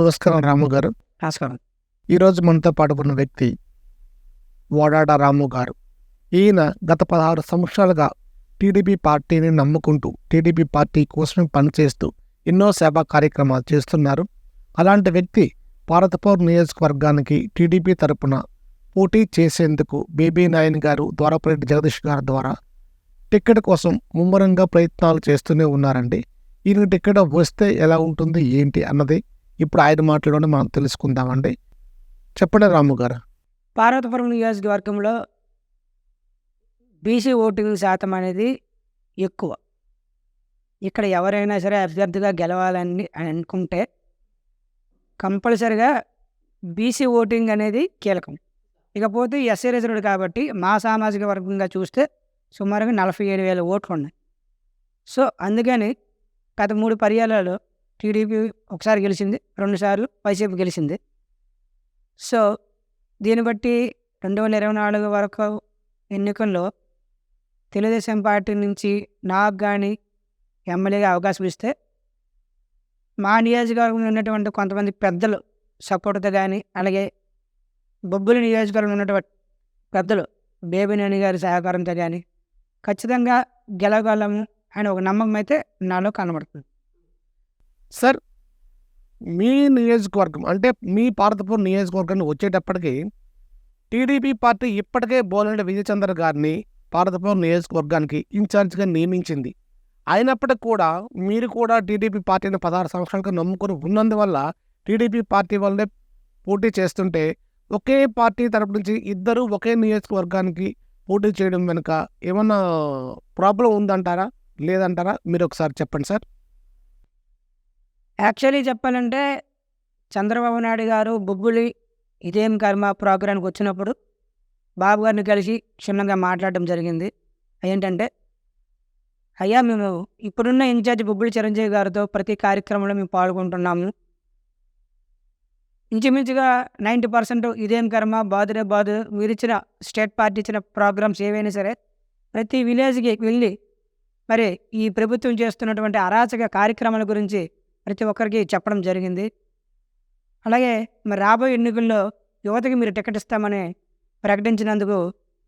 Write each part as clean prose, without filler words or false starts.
నమస్కారం రాము గారు. నమస్కారం. ఈరోజు మనతో పాటు ఉన్న వ్యక్తి వాడాడ రాము గారు. ఈయన గత 16 సంవత్సరాలుగా టీడీపీ పార్టీని నమ్ముకుంటూ టీడీపీ పార్టీ కోసం పనిచేస్తూ ఎన్నో సేవా కార్యక్రమాలు చేస్తున్నారు. అలాంటి వ్యక్తి పార్వతీపురం నియోజకవర్గానికి టీడీపీ తరపున పోటీ చేసేందుకు బేబీ నాయన్ గారు, ద్వారపురెడ్డి జగదీష్ గారి ద్వారా టికెట్ కోసం ముమ్మరంగా ప్రయత్నాలు చేస్తూనే ఉన్నారండి. ఈయన టికెట్ వస్తే ఎలా ఉంటుంది ఏంటి అన్నది ఇప్పుడు ఆయన మాటలోనే మనం తెలుసుకుందామండి. చెప్పండి రాము గారు. పార్వతీపురం నియోజకవర్గంలో బీసీ ఓటింగ్ శాతం అనేది ఎక్కువ. ఇక్కడ ఎవరైనా సరే అభ్యర్థిగా గెలవాలని అనుకుంటే కంపల్సరిగా బీసీ ఓటింగ్ అనేది కీలకం. ఇకపోతే ఎస్సీ రిజర్వ్డ్ కాబట్టి మా సామాజిక వర్గంగా చూస్తే సుమారుగా 47,000 ఓట్లు ఉన్నాయి. సో అందుకని గత 3 పర్యాయాలలో టీడీపీ ఒకసారి గెలిచింది, 2 సార్లు వైసీపీ గెలిచింది. సో దీన్ని బట్టి 2024 వరకు ఎన్నికల్లో తెలుగుదేశం పార్టీ నుంచి నాకు కానీ ఎమ్మెల్యేగా అవకాశం ఇస్తే మా నియోజకవర్గంలో ఉన్నటువంటి కొంతమంది పెద్దలు సపోర్ట్తో కానీ, అలాగే బొబ్బులి నియోజకవర్గంలో ఉన్నటువంటి పెద్దలు బేబీ నాని గారి సహకారంతో కానీ ఖచ్చితంగా గెలవగలము అని ఒక నమ్మకం అయితే నాలో కనబడుతుంది. సార్, మీ నియోజకవర్గం అంటే మీ పార్వతీపురం నియోజకవర్గాన్ని వచ్చేటప్పటికి టీడీపీ పార్టీ ఇప్పటికే బోలండి విజయచంద్ర గారిని పార్వతీపురం నియోజకవర్గానికి ఇన్ఛార్జిగా నియమించింది. అయినప్పటికీ కూడా మీరు కూడా టీడీపీ పార్టీని 16 సంవత్సరాలుగా నమ్ముకొని ఉన్నందువల్ల టీడీపీ పార్టీ వల్లే పోటీ చేస్తుంటే ఒకే పార్టీ తరపు నుంచి ఇద్దరు ఒకే నియోజకవర్గానికి పోటీ చేయడం వెనుక ఏమన్నా ప్రాబ్లం ఉందంటారా, లేదంటారా? మీరు ఒకసారి చెప్పండి సార్. యాక్చువల్లీ చెప్పాలంటే చంద్రబాబు నాయుడు గారు బొబ్బులి ఇదేం కర్మ ప్రోగ్రాంకి వచ్చినప్పుడు బాబు గారిని కలిసి క్షుణ్ణంగా మాట్లాడడం జరిగింది. ఏంటంటే, అయ్యా మేము ఇప్పుడున్న ఇన్ఛార్జ్ బొబ్బులి చిరంజీవి గారితో ప్రతి కార్యక్రమంలో మేము పాల్గొంటున్నాము. ఇంచుమించుగా 90% ఇదేం కర్మ, బాదురే బాదు, మీరు ఇచ్చిన స్టేట్ పార్టీ ఇచ్చిన ప్రోగ్రామ్స్ ఏవైనా సరే ప్రతి విలేజ్కి వెళ్ళి మరి ఈ ప్రభుత్వం చేస్తున్నటువంటి అరాచక కార్యక్రమాల గురించి ప్రతి ఒక్కరికి చెప్పడం జరిగింది. అలాగే మరి రాబోయే ఎన్నికల్లో యువతకి మీరు టికెట్ ఇస్తామని ప్రకటించినందుకు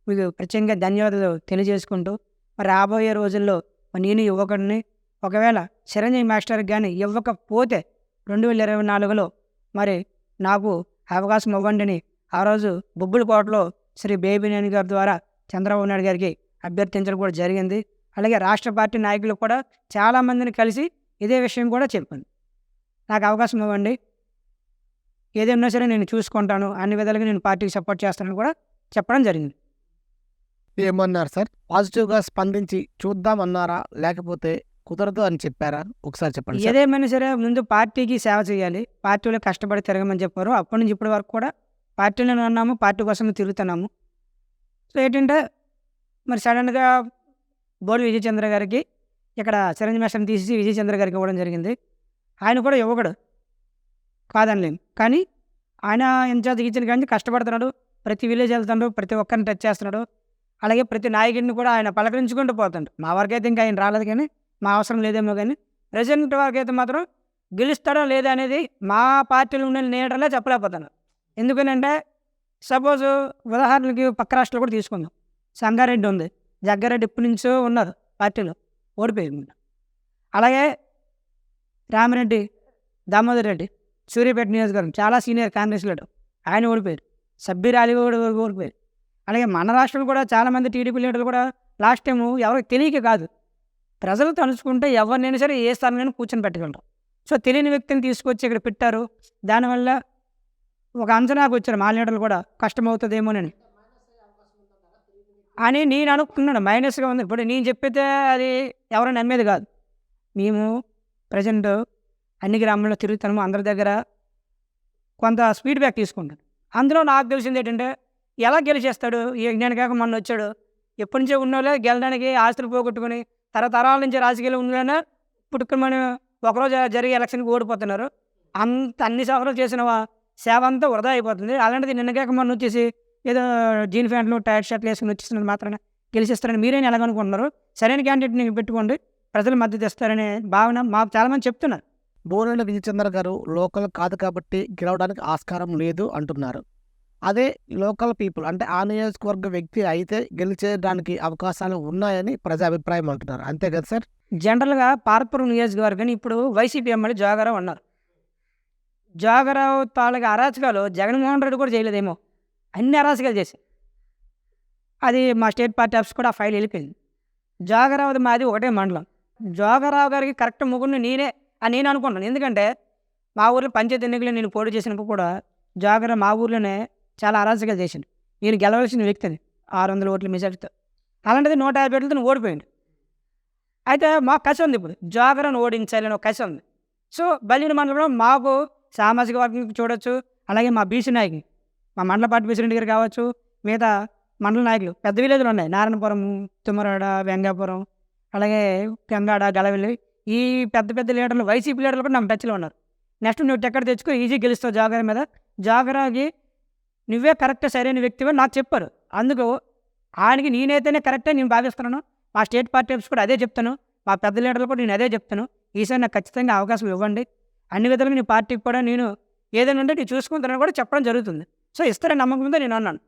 మీకు ప్రత్యేకంగా ధన్యవాదాలు తెలియజేసుకుంటూ, మరి రాబోయే రోజుల్లో నేను యువకుడిని, ఒకవేళ చిరంజీవి మాస్టర్కి కానీ ఇవ్వకపోతే 2024లో మరి నాకు అవకాశం ఇవ్వండిని ఆ రోజు బొబ్బులకోటలో శ్రీ బేబీ నాని గారి ద్వారా చంద్రబాబు నాయుడు గారికి అభ్యర్థించడం కూడా జరిగింది. అలాగే రాష్ట్ర పార్టీ నాయకులు కూడా చాలామందిని కలిసి ఇదే విషయం కూడా చెప్పింది. నాకు అవకాశం ఇవ్వండి, ఏదైనా సరే నేను చూసుకుంటాను, అన్ని విధాలుగా నేను పార్టీకి సపోర్ట్ చేస్తానని కూడా చెప్పడం జరిగింది. ఏమన్నారు సార్? పాజిటివ్గా స్పందించి చూద్దామన్నారా, లేకపోతే కుదరదు అని చెప్పారా? ఒకసారి చెప్పండి సార్. ఏదేమైనా సరే ముందు పార్టీకి సేవ చేయాలి, పార్టీలో కష్టపడి తిరగమని చెప్పారు. అప్పటి నుంచి ఇప్పటి వరకు కూడా పార్టీలోనే ఉన్నాము, పార్టీ కోసం తిరుగుతున్నాము. సో ఏంటంటే మరి సడన్గా బోడి విజయచంద్ర గారికి ఇక్కడ చిరంజీవి మాస్టర్ని తీసేసి విజయచంద్ర గారికి ఇవ్వడం జరిగింది. ఆయన కూడా యువకుడు కాదనలేము, కానీ ఆయన ఇన్ఛార్జ్ ఇచ్చిన కానీ కష్టపడుతున్నాడు, ప్రతి విలేజ్ వెళ్తున్నాడు, ప్రతి ఒక్కరిని టచ్ చేస్తున్నాడు. అలాగే ప్రతి నాయకుడిని కూడా ఆయన పలకరించుకుంటూ పోతాడు. మా వరకు అయితే ఇంకా ఆయన రాలేదు, కానీ మా అవసరం లేదేమో, కానీ ప్రెసిడెంట్ వరకు అయితే మాత్రం గెలుస్తాడా లేదా అనేది మా పార్టీలో ఉన్న లీడర్లే చెప్పలేకపోతాను. ఎందుకనంటే సపోజ్ ఉదాహరణకి పక్క రాష్ట్రాలు కూడా తీసుకుందాం. సంగారెడ్డి ఉంది, జగ్గారెడ్డి ఇప్పటి నుంచో ఉన్నారు పార్టీలో, ఓడిపోయింది. అలాగే రామిరెడ్డి, దామోదర్ రెడ్డి, సూర్యాపేట నియోజకవర్గం చాలా సీనియర్ కాంగ్రెస్ లీడర్, ఆయన ఓడిపోయారు. సబ్బీర్ అలీ కూడా ఓడిపోయారు. అలాగే మన రాష్ట్రంలో కూడా చాలామంది టీడీపీ లీడర్లు కూడా లాస్ట్ టైము ఎవరికి తెలియక కాదు, ప్రజలు తలుచుకుంటే ఎవరినైనా సరే ఏ స్థానంలో కూర్చొని పెట్టగలరు. సో తెలియని వ్యక్తిని తీసుకొచ్చి ఇక్కడ పెట్టారు. దానివల్ల ఒక అంచనాకు వచ్చారు మా లీడర్లు కూడా కష్టమవుతుందేమోనని అని నేను అనుకున్నాను. మైనస్గా ఉంది. ఇప్పుడు నేను చెప్పితే అది ఎవరైనా నమ్మేది కాదు. మేము ప్రజెంట్ అన్ని గ్రామాల్లో తిరుగుతాము, అందరి దగ్గర కొంత ఫీడ్బ్యాక్ తీసుకుంటాను. అందులో నాకు తెలిసింది ఏంటంటే, ఎలా గెలిచేస్తాడు నేను కాక మొన్న వచ్చాడు, ఎప్పటి నుంచో ఉన్నోళ్ళే గెలడానికి ఆస్తులు పోగొట్టుకుని తరతరాల నుంచి రాజకీయాలు ఉన్నోళ్ళైనా పుట్టుకుని మనం ఒకరోజు జరిగే ఎలక్షన్కి ఓడిపోతున్నారు. అన్ని సంవత్సరాలు చేసిన సేవ అంతా వృధా అయిపోతుంది. అలాంటిది నిన్నగాక మొన్న వచ్చేసి ఏదో జీన్ ప్యాంట్లు టైట్ షర్ట్లు వేసుకుని వచ్చేసినది మాత్రాన గెలిచిస్తారని మీరేం ఎలాగనుకుంటున్నారు? సరైన క్యాండిడేట్‌ని పెట్టుకోండి. ప్రజలు మద్దతు ఇస్తారనే భావన మాకు చాలామంది చెప్తున్నారు. బోరెల విజయచంద్ర గారు లోకల్ కాదు కాబట్టి గెలవడానికి ఆస్కారం లేదు అంటున్నారు. అదే లోకల్ పీపుల్ అంటే ఆ నియోజకవర్గ వ్యక్తి అయితే గెలిచేయడానికి అవకాశాలు ఉన్నాయని ప్రజా అభిప్రాయం అంటున్నారు. అంతే కదా సార్? జనరల్‌గా పార్పురం నియోజకవర్గాన్ని ఇప్పుడు వైసీపీ ఎమ్మెల్యే జోగారావు అన్నారు. జోగారావు తాలూకా అరాచకాలు జగన్మోహన్ రెడ్డి కూడా చేయలేదేమో. అన్ని అరాచకాలు చేశారు. అది మా స్టేట్ పార్టీ ఆఫీస్ కూడా ఆ ఫైల్ వెళ్ళిపోయింది. జోగారావుది మాది ఒకటే మండలం. జోగారావు గారికి కరెక్ట్ మొగుడిని నేనే అని నేను అనుకుంటున్నాను. ఎందుకంటే మా ఊర్లో పంచాయతీ ఎన్నికల్లో నేను పోటీ చేసినప్పుడు కూడా జోగారావు మా ఊర్లోనే చాలా అరాచకాలు చేసిండు. నేను గెలవాల్సిన వ్యక్తిని 600 ఓట్ల మెజారిటీతో. అలాంటిది 150 ఓట్లతో ఓడిపోయిండు. అయితే మాకు కసి ఉంది ఇప్పుడు. జోగారావుని ఓడించాలని ఒక కసి ఉంది. సో బలిని మండలంలో మాకు సామాజిక వర్గం చూడొచ్చు. అలాగే మా బీసీ నాయకులు, మా మండల పార్టీ ప్రెసిడెంట్ గారు కావచ్చు, మిగతా మండల నాయకులు పెద్ద విలేజ్లు ఉన్నాయి. నారాయణపురం, తుమ్మరాడ, వెంగాపురం, అలాగే గంగాడ, గలవెల్లి. ఈ పెద్ద పెద్ద లీడర్లు వైసీపీ లీడర్లు కూడా నాకు టచ్లో ఉన్నారు. నెక్స్ట్ నువ్వు టికెట్ తెచ్చుకో, ఈజీ గెలుస్తావు జోగారావు మీద. జోగారావుకి నువ్వే కరెక్ట్ సరైన వ్యక్తివి నాకు చెప్పారు. అందుకు ఆయనకి నేనైతేనే కరెక్టే నేను భావిస్తున్నాను. మా స్టేట్ పార్టీ ఆఫీస్ కూడా అదే చెప్తాను. మా పెద్ద లీడర్లు కూడా నేను అదే చెప్తాను. ఈసారి నాకు ఖచ్చితంగా అవకాశం ఇవ్వండి. అన్ని విధాలుగా నీ పార్టీకి కూడా నేను ఏదైనా ఉంటే నేను చూసుకుంటానని కూడా చెప్పడం జరుగుతుంది. సో ఇస్తారని నమ్మకం ఉందో నేను అన్నాను.